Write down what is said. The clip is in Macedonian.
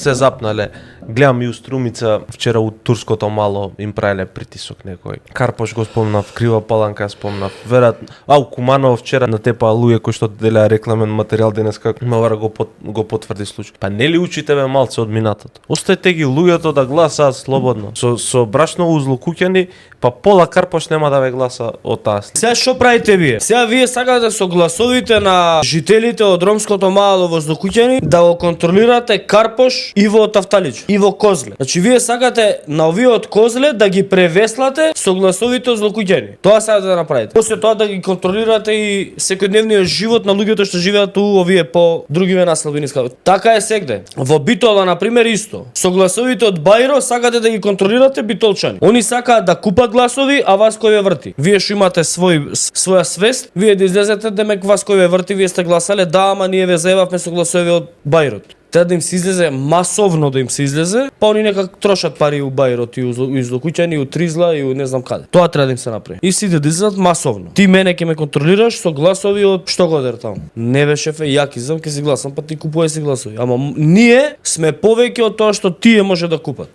Се запнале. Гледам и у Струмица вчера у турското мало им правеле притисок некој. Карпош го спомнав, Крива Паланка спомнав. Веројатно, у Куманово вчера на тепа луѓе кои што делеа рекламен материјал денеска мавара го потврди случај. Па нели учите бе малце од минатото? Оставете ги луѓето да гласаат слободно. Со брашно узлокуќани, па пола Карпош нема да ве гласа од таа. Сега што правите вие? Сега вие сакате со гласовите на жителите од ромското мало Воздокуќани да го контролирате Карпош и во Тафталич и во Козле. Значи вие сакате на овие од Козле да ги превеслате со гласовите од Злокуќани. Тоа сакате да направите. После тоа да ги контролирате и секојдневниот живот на луѓето што живеат у овие по другиве населбини. Така е сегде. Во Битола на пример исто. Со гласовите од Бајро сакате да ги контролирате битолчани. Они сакаат да купат гласови, а вас кој ве врти. Вие што имате своја свест, вие да излезете демек вас кој ве врти, вие сте гласале, да, ама ние ве заебавме со гласови од Бајрот. Треба да им се излезе масовно, да им се излезе, па они нека трошат пари у Бајрот и у Злокуќани, и у Тризла и у не знам каде. Тоа треба да им се направи. И сите да излезат масовно. Ти мене ќе ме контролираш со гласови од што годер таму. Не бе шефе, ја ќе си гласам, па ти купувај си гласови. Ама ние сме повеќе од тоа што тие може да купат.